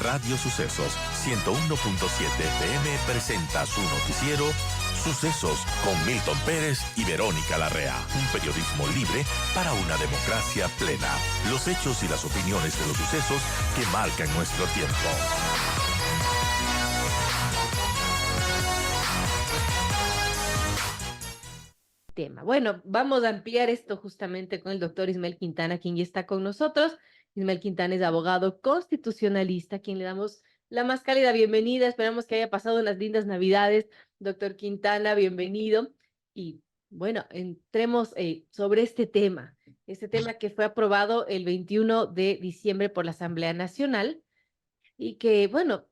Radio Sucesos 101.7 FM presenta su noticiero Sucesos con Milton Pérez y Verónica Larrea. Un periodismo libre para una democracia plena. Los hechos y las opiniones de los sucesos que marcan nuestro tiempo. Bueno, vamos a ampliar esto justamente con el doctor Ismael Quintana, quien ya está con nosotros. Ismael Quintana es abogado constitucionalista, a quien le damos la más cálida bienvenida. Esperamos que haya pasado unas lindas Navidades. Doctor Quintana, bienvenido. Y bueno, entremos sobre este tema que fue aprobado el 21 de diciembre por la Asamblea Nacional y que, bueno,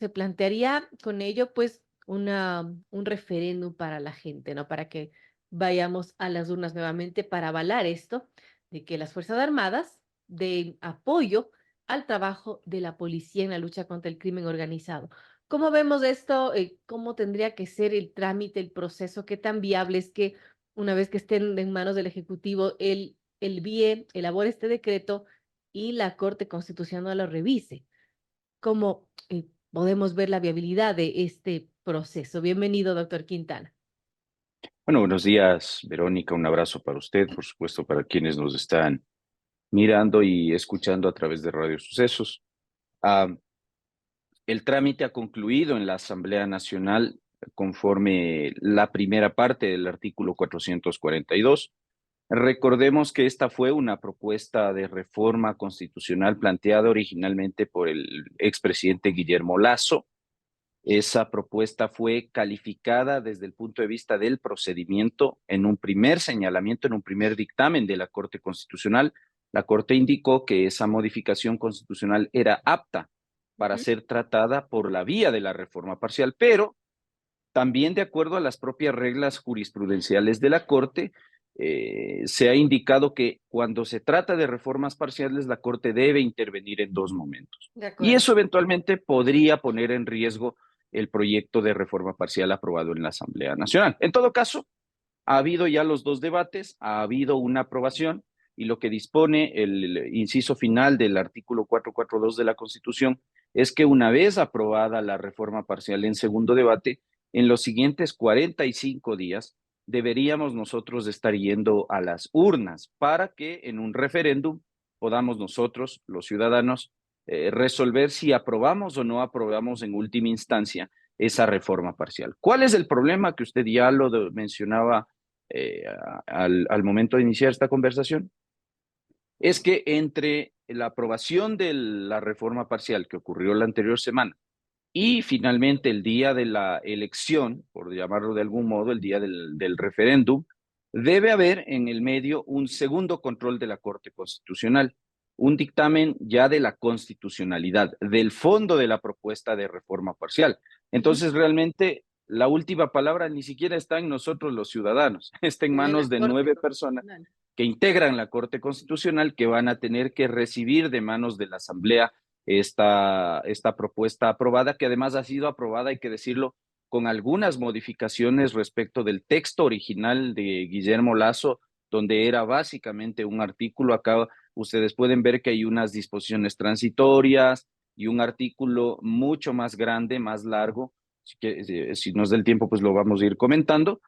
se plantearía con ello, pues, un referéndum para la gente, ¿no? Para que vayamos a las urnas nuevamente para avalar esto, de que las Fuerzas Armadas den apoyo al trabajo de la policía en la lucha contra el crimen organizado. ¿Cómo vemos esto? ¿Cómo tendría que ser el trámite, el proceso? ¿Qué tan viable es que una vez que estén en manos del Ejecutivo, el BIE elabore este decreto y la Corte Constitucional lo revise? ¿Cómo podemos ver la viabilidad de este proceso? Bienvenido, doctor Quintana. Bueno, buenos días, Verónica. Un abrazo para usted, por supuesto, para quienes nos están mirando y escuchando a través de Radio Sucesos. Ah, el trámite ha concluido en la Asamblea Nacional conforme la primera parte del artículo 442. Recordemos que esta fue una propuesta de reforma constitucional planteada originalmente por el expresidente Guillermo Lasso. Esa propuesta fue calificada desde el punto de vista del procedimiento en un primer señalamiento, en un primer dictamen de la Corte Constitucional. La Corte indicó que esa modificación constitucional era apta para ser tratada por la vía de la reforma parcial, pero también de acuerdo a las propias reglas jurisprudenciales de la Corte, se ha indicado que cuando se trata de reformas parciales, la Corte debe intervenir en dos momentos. De Y acuerdo. eso eventualmente podría poner en riesgo el proyecto de reforma parcial aprobado en la Asamblea Nacional. En todo caso, ha habido ya los dos debates, ha habido una aprobación y lo que dispone el inciso final del artículo 442 de la Constitución es que una vez aprobada la reforma parcial en segundo debate, en los siguientes 45 días deberíamos nosotros estar yendo a las urnas para que en un referéndum podamos nosotros, los ciudadanos, resolver si aprobamos o no aprobamos en última instancia esa reforma parcial. ¿Cuál es el problema que usted ya lo mencionaba al momento de iniciar esta conversación? Es que entre la aprobación de la reforma parcial que ocurrió la anterior semana y finalmente el día de la elección, por llamarlo de algún modo, el día del referéndum, debe haber en el medio un segundo control de la Corte Constitucional, un dictamen ya de la constitucionalidad, del fondo de la propuesta de reforma parcial. Entonces, realmente, la última palabra ni siquiera está en nosotros los ciudadanos, está en De la manos de Corte 9 personas Constitucional. que integran la Corte Constitucional, que van a tener que recibir de manos de la Asamblea esta propuesta aprobada, que además ha sido aprobada, hay que decirlo, con algunas modificaciones respecto del texto original de Guillermo Lasso, donde era básicamente un artículo. Acá ustedes pueden ver que hay unas disposiciones transitorias y un artículo mucho más grande, más largo, si nos da el tiempo, pues lo vamos a ir comentando.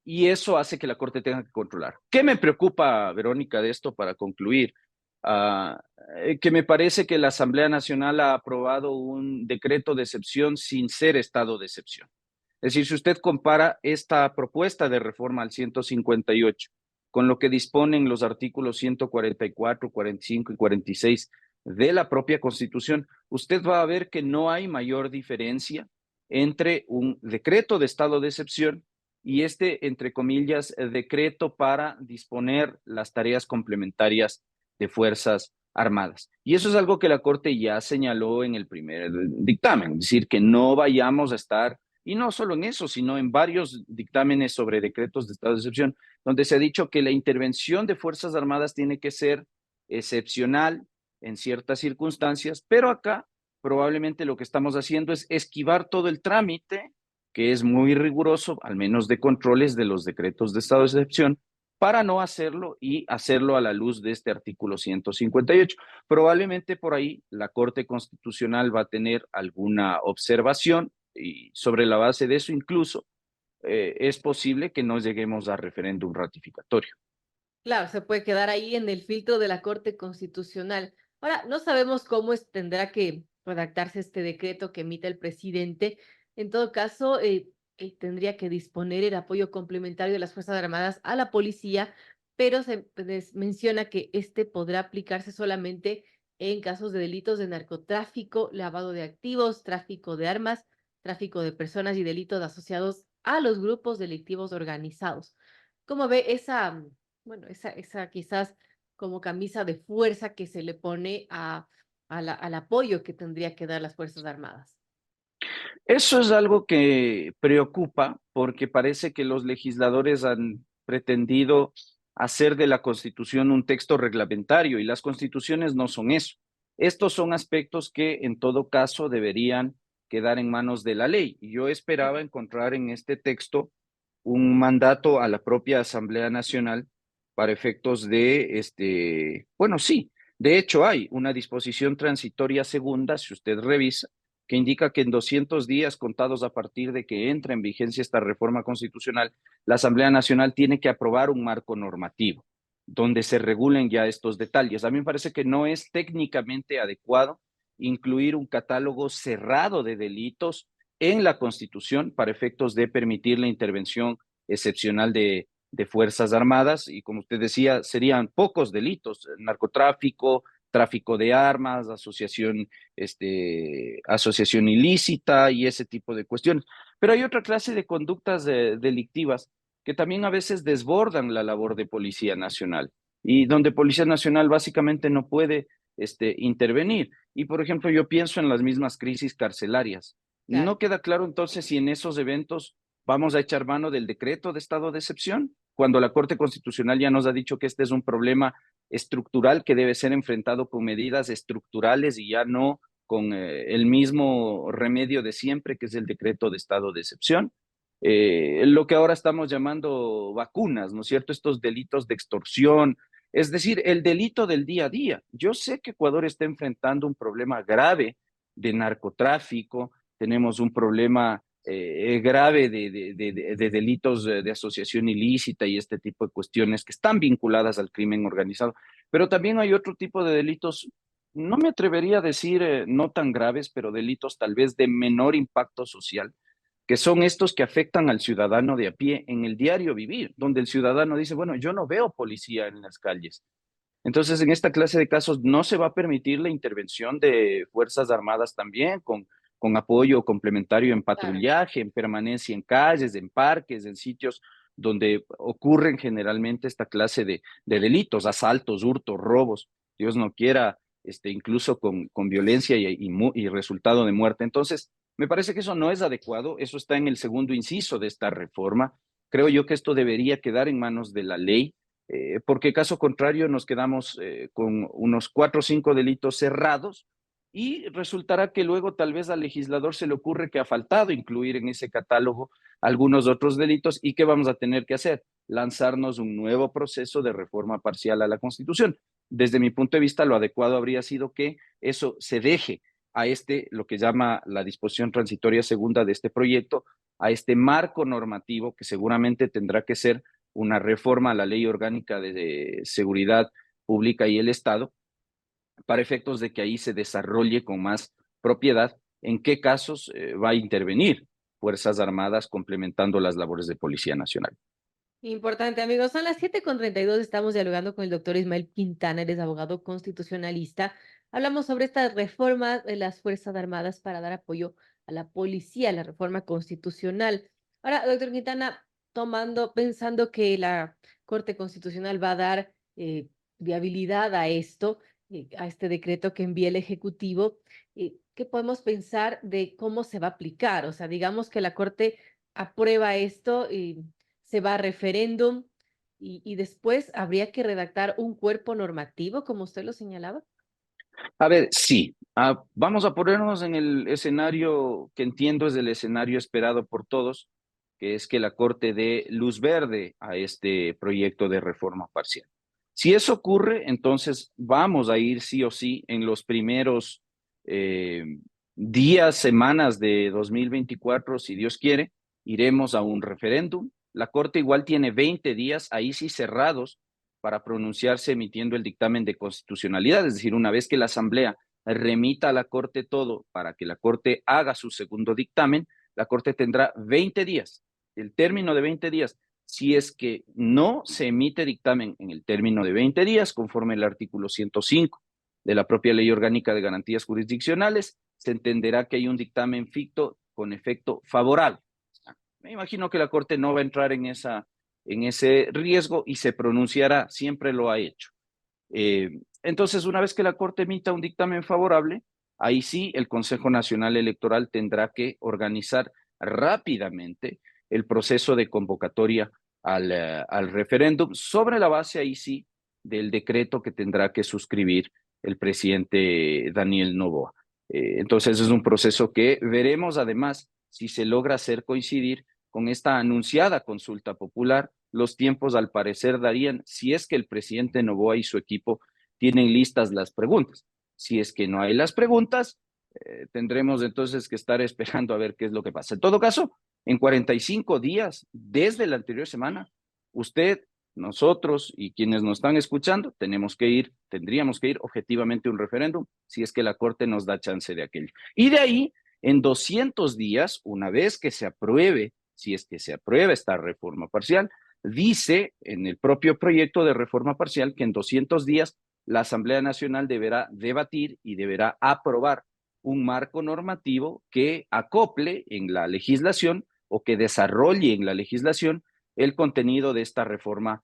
Y eso hace que la Corte tenga que controlar. ¿Qué me preocupa, Verónica, de esto para concluir? Que me parece que la Asamblea Nacional ha aprobado un decreto de excepción sin ser estado de excepción. Es decir, si usted compara esta propuesta de reforma al 158 con lo que disponen los artículos 144, 45 y 46 de la propia Constitución, usted va a ver que no hay mayor diferencia entre un decreto de estado de excepción y este, entre comillas, decreto para disponer las tareas complementarias de Fuerzas Armadas. Y eso es algo que la Corte ya señaló en el primer dictamen, es decir, que no vayamos a estar, y no solo en eso, sino en varios dictámenes sobre decretos de estado de excepción, donde se ha dicho que la intervención de Fuerzas Armadas tiene que ser excepcional en ciertas circunstancias, pero acá probablemente lo que estamos haciendo es esquivar todo el trámite, que es muy riguroso, al menos de controles de los decretos de estado de excepción, para no hacerlo y hacerlo a la luz de este artículo 158. Probablemente por ahí la Corte Constitucional va a tener alguna observación y sobre la base de eso incluso es posible que no lleguemos a referéndum ratificatorio. Claro, se puede quedar ahí en el filtro de la Corte Constitucional. Ahora, no sabemos cómo tendrá que redactarse este decreto que emite el presidente. En todo caso, tendría que disponer el apoyo complementario de las Fuerzas Armadas a la policía, pero se menciona que este podrá aplicarse solamente en casos de delitos de narcotráfico, lavado de activos, tráfico de armas, tráfico de personas y delitos asociados a los grupos delictivos organizados. ¿Cómo ve esa, bueno, esa quizás como camisa de fuerza que se le pone al apoyo que tendría que dar las Fuerzas Armadas? Eso es algo que preocupa porque parece que los legisladores han pretendido hacer de la Constitución un texto reglamentario y las constituciones no son eso. Estos son aspectos que en todo caso deberían quedar en manos de la ley. Y yo esperaba encontrar en este texto un mandato a la propia Asamblea Nacional para efectos de, bueno, sí, de hecho hay una disposición transitoria segunda, si usted revisa, que indica que en 200 días contados a partir de que entra en vigencia esta reforma constitucional, la Asamblea Nacional tiene que aprobar un marco normativo donde se regulen ya estos detalles. A mí me parece que no es técnicamente adecuado incluir un catálogo cerrado de delitos en la Constitución para efectos de permitir la intervención excepcional de Fuerzas Armadas y como usted decía, serían pocos delitos, narcotráfico, tráfico de armas, asociación ilícita y ese tipo de cuestiones. Pero hay otra clase de conductas delictivas que también a veces desbordan la labor de Policía Nacional y donde Policía Nacional básicamente no puede intervenir. Y por ejemplo, yo pienso en las mismas crisis carcelarias. Claro. No queda claro entonces si en esos eventos vamos a echar mano del decreto de estado de excepción, cuando la Corte Constitucional ya nos ha dicho que este es un problema estructural que debe ser enfrentado con medidas estructurales y ya no con el mismo remedio de siempre, que es el decreto de estado de excepción. Lo que ahora estamos llamando vacunas, ¿no es cierto? Estos delitos de extorsión, es decir, el delito del día a día. Yo sé que Ecuador está enfrentando un problema grave de narcotráfico, tenemos un problema grave de delitos de asociación ilícita y este tipo de cuestiones que están vinculadas al crimen organizado. Pero también hay otro tipo de delitos, no me atrevería a decir no tan graves, pero delitos tal vez de menor impacto social, que son estos que afectan al ciudadano de a pie en el diario vivir, donde el ciudadano dice, bueno, yo no veo policía en las calles. Entonces, en esta clase de casos no se va a permitir la intervención de Fuerzas Armadas también con apoyo complementario en Claro. patrullaje, en permanencia en calles, en parques, en sitios donde ocurren generalmente esta clase de delitos, asaltos, hurtos, robos, Dios no quiera, incluso con violencia y resultado de muerte. Entonces, me parece que eso no es adecuado, eso está en el segundo inciso de esta reforma. Creo yo que esto debería quedar en manos de la ley, porque caso contrario nos quedamos con unos 4 o 5 delitos cerrados y resultará que luego tal vez al legislador se le ocurre que ha faltado incluir en ese catálogo algunos otros delitos y ¿qué vamos a tener que hacer? Lanzarnos un nuevo proceso de reforma parcial a la Constitución. Desde mi punto de vista, lo adecuado habría sido que eso se deje a lo que llama la disposición transitoria segunda de este proyecto, a este marco normativo que seguramente tendrá que ser una reforma a la Ley Orgánica de Seguridad Pública y el Estado, para efectos de que ahí se desarrolle con más propiedad en qué casos va a intervenir Fuerzas Armadas complementando las labores de Policía Nacional. Importante, amigos. Son las 7:32. Estamos dialogando con el doctor Ismael Quintana, él es abogado constitucionalista. Hablamos sobre esta reforma de las Fuerzas Armadas para dar apoyo a la policía, la reforma constitucional. Ahora, doctor Quintana, pensando que la Corte Constitucional va a dar viabilidad a esto, a este decreto que envía el Ejecutivo, ¿qué podemos pensar de cómo se va a aplicar? O sea, digamos que la Corte aprueba esto y se va a referéndum y después habría que redactar un cuerpo normativo, como usted lo señalaba. A ver, sí, vamos a ponernos en el escenario que entiendo es el escenario esperado por todos, que es que la Corte dé luz verde a este proyecto de reforma parcial. Si eso ocurre, entonces vamos a ir sí o sí en los primeros días, semanas de 2024, si Dios quiere, iremos a un referéndum. La Corte igual tiene 20 días, ahí sí cerrados, para pronunciarse emitiendo el dictamen de constitucionalidad, es decir, una vez que la Asamblea remita a la Corte todo para que la Corte haga su segundo dictamen, la Corte tendrá 20 días, el término de 20 días. Si es que no se emite dictamen en el término de 20 días, conforme el artículo 105 de la propia Ley Orgánica de Garantías Jurisdiccionales, se entenderá que hay un dictamen ficto con efecto favorable. Me imagino que la Corte no va a entrar en ese riesgo y se pronunciará, siempre lo ha hecho. Entonces, una vez que la Corte emita un dictamen favorable, ahí sí el Consejo Nacional Electoral tendrá que organizar rápidamente el proceso de convocatoria al referéndum sobre la base, ahí sí, del decreto que tendrá que suscribir el presidente Daniel Noboa. Entonces, es un proceso que veremos además si se logra hacer coincidir con esta anunciada consulta popular. Los tiempos, al parecer, darían, si es que el presidente Noboa y su equipo tienen listas las preguntas. Si es que no hay las preguntas, tendremos entonces que estar esperando a ver qué es lo que pasa. En todo caso, en 45 días, desde la anterior semana, usted, nosotros y quienes nos están escuchando, tendríamos que ir objetivamente a un referéndum, si es que la Corte nos da chance de aquello. Y de ahí, en 200 días, una vez que se apruebe, si es que se aprueba esta reforma parcial, dice en el propio proyecto de reforma parcial que en 200 días la Asamblea Nacional deberá debatir y deberá aprobar un marco normativo que acople en la legislación o que desarrolle en la legislación el contenido de esta reforma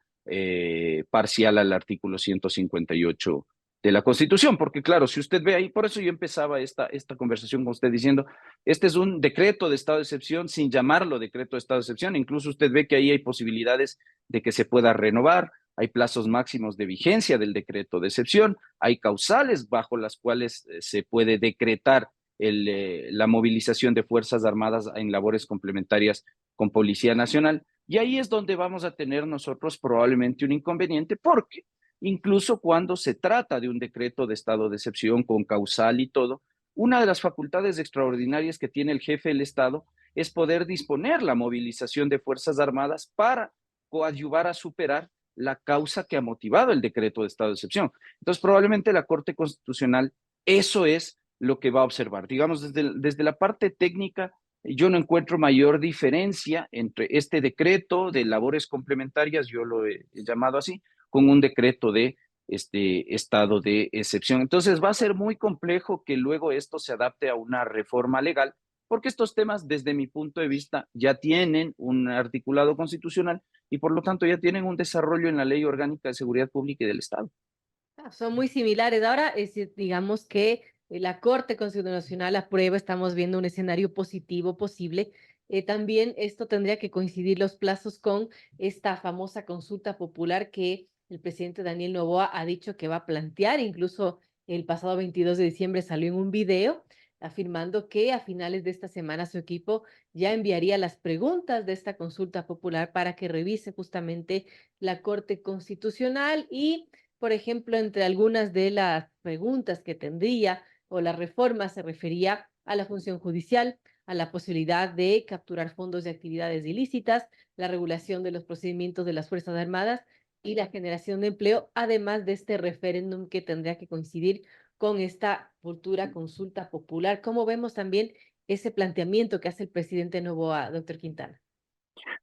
parcial al artículo 158 de la Constitución, porque claro, si usted ve ahí, por eso yo empezaba esta conversación con usted diciendo, este es un decreto de estado de excepción sin llamarlo decreto de estado de excepción, incluso usted ve que ahí hay posibilidades de que se pueda renovar, hay plazos máximos de vigencia del decreto de excepción, hay causales bajo las cuales se puede decretar la movilización de Fuerzas Armadas en labores complementarias con Policía Nacional, y ahí es donde vamos a tener nosotros probablemente un inconveniente, porque incluso cuando se trata de un decreto de estado de excepción con causal y todo, una de las facultades extraordinarias que tiene el jefe del Estado es poder disponer la movilización de Fuerzas Armadas para coadyuvar a superar la causa que ha motivado el decreto de estado de excepción. Entonces, probablemente la Corte Constitucional, eso es lo que va a observar. Digamos, desde la parte técnica, yo no encuentro mayor diferencia entre este decreto de labores complementarias, yo lo he llamado así, con un decreto de estado de excepción. Entonces va a ser muy complejo que luego esto se adapte a una reforma legal, porque estos temas, desde mi punto de vista, ya tienen un articulado constitucional y por lo tanto ya tienen un desarrollo en la Ley Orgánica de Seguridad Pública y del Estado. Son muy similares. Ahora, digamos que la Corte Constitucional aprueba, estamos viendo un escenario positivo posible. También esto tendría que coincidir los plazos con esta famosa consulta popular que el presidente Daniel Noboa ha dicho que va a plantear. Incluso el pasado 22 de diciembre salió en un video afirmando que a finales de esta semana su equipo ya enviaría las preguntas de esta consulta popular para que revise justamente la Corte Constitucional y, por ejemplo, entre algunas de las preguntas que tendría o la reforma se refería a la función judicial, a la posibilidad de capturar fondos de actividades ilícitas, la regulación de los procedimientos de las Fuerzas Armadas y la generación de empleo, además de este referéndum que tendría que coincidir con esta futura consulta popular. ¿Cómo vemos también ese planteamiento que hace el presidente Noboa, doctor Quintana?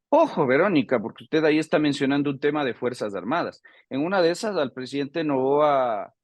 Ojo, Verónica, porque usted ahí está mencionando un tema de Fuerzas Armadas. En una de esas, al presidente Noboa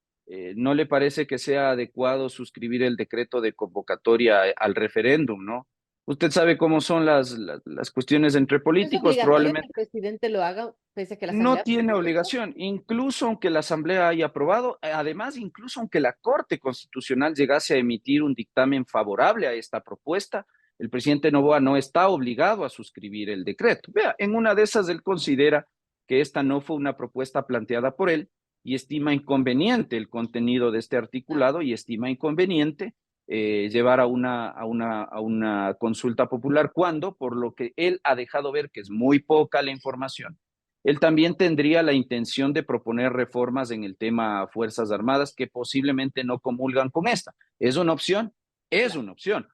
no le parece que sea adecuado suscribir el decreto de convocatoria al referéndum, ¿no? Usted sabe cómo son las cuestiones entre ¿Es políticos, obligatorio que el probablemente presidente lo haga pese a que la no Asamblea? tiene obligación, incluso aunque la Asamblea haya aprobado, además, incluso aunque la Corte Constitucional llegase a emitir un dictamen favorable a esta propuesta, el presidente Noboa no está obligado a suscribir el decreto. Vea, en una de esas él considera que esta no fue una propuesta planteada por él y estima inconveniente el contenido de este articulado y estima inconveniente llevar a una consulta popular, cuando, por lo que él ha dejado ver, que es muy poca la información, él también tendría la intención de proponer reformas en el tema Fuerzas Armadas que posiblemente no comulgan con esta. ¿Es una opción? Es una opción.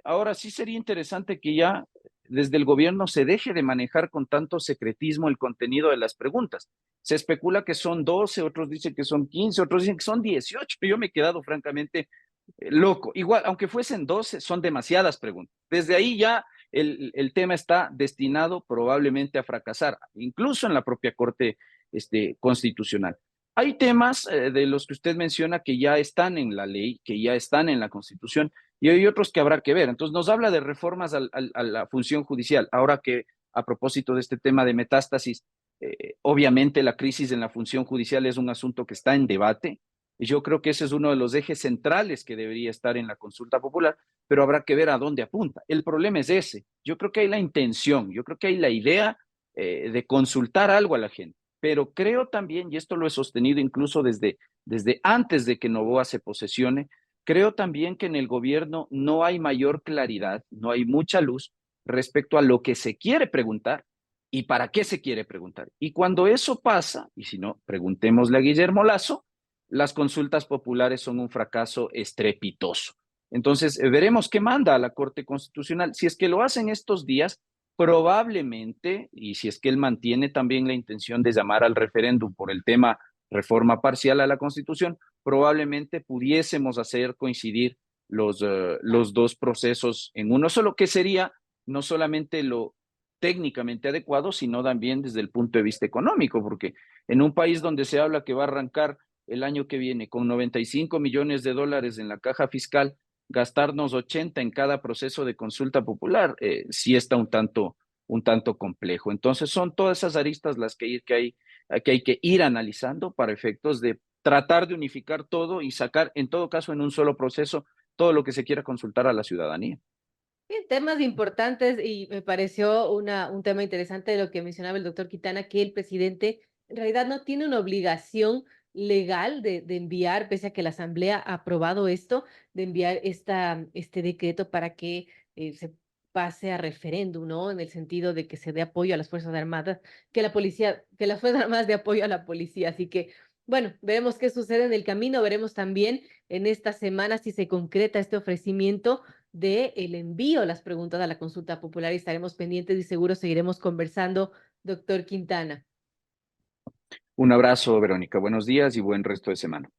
Ahora sí sería interesante que ya desde el gobierno se deje de manejar con tanto secretismo el contenido de las preguntas. Se especula que son 12, otros dicen que son 15, otros dicen que son 18. Yo me he quedado francamente loco. Igual, aunque fuesen 12, son demasiadas preguntas. Desde ahí ya el tema está destinado probablemente a fracasar, incluso en la propia Corte Constitucional. Hay temas de los que usted menciona que ya están en la ley, que ya están en la Constitución, y hay otros que habrá que ver. Entonces nos habla de reformas a la función judicial. Ahora que a propósito de este tema de metástasis, obviamente la crisis en la función judicial es un asunto que está en debate. Y yo creo que ese es uno de los ejes centrales que debería estar en la consulta popular, pero habrá que ver a dónde apunta. El problema es ese. Yo creo que hay la intención, yo creo que hay la idea de consultar algo a la gente, pero creo también, y esto lo he sostenido incluso desde antes de que Noboa se posesione, creo también que en el gobierno no hay mayor claridad, no hay mucha luz respecto a lo que se quiere preguntar y para qué se quiere preguntar. Y cuando eso pasa, y si no, preguntémosle a Guillermo Lasso, las consultas populares son un fracaso estrepitoso. Entonces, veremos qué manda a la Corte Constitucional. Si es que lo hacen estos días, probablemente, y si es que él mantiene también la intención de llamar al referéndum por el tema reforma parcial a la Constitución, probablemente pudiésemos hacer coincidir los dos procesos en uno solo, que sería no solamente lo técnicamente adecuado, sino también desde el punto de vista económico, porque en un país donde se habla que va a arrancar el año que viene con 95 millones de dólares en la caja fiscal, gastarnos 80 en cada proceso de consulta popular, sí está un tanto complejo. Entonces son todas esas aristas las que hay que ir analizando para efectos de tratar de unificar todo y sacar, en todo caso, en un solo proceso, todo lo que se quiera consultar a la ciudadanía. Bien, temas importantes y me pareció un tema interesante de lo que mencionaba el doctor Quintana, que el presidente en realidad no tiene una obligación legal de enviar, pese a que la Asamblea ha aprobado esto, de enviar este decreto para que se pase a referéndum, ¿no? En el sentido de que se dé apoyo a las Fuerzas Armadas, que la policía, que las Fuerzas Armadas dé apoyo a la policía. Así que, bueno, veremos qué sucede en el camino, veremos también en esta semana si se concreta este ofrecimiento de el envío de las preguntas a la consulta popular y estaremos pendientes y seguro seguiremos conversando, doctor Quintana. Un abrazo, Verónica. Buenos días y buen resto de semana.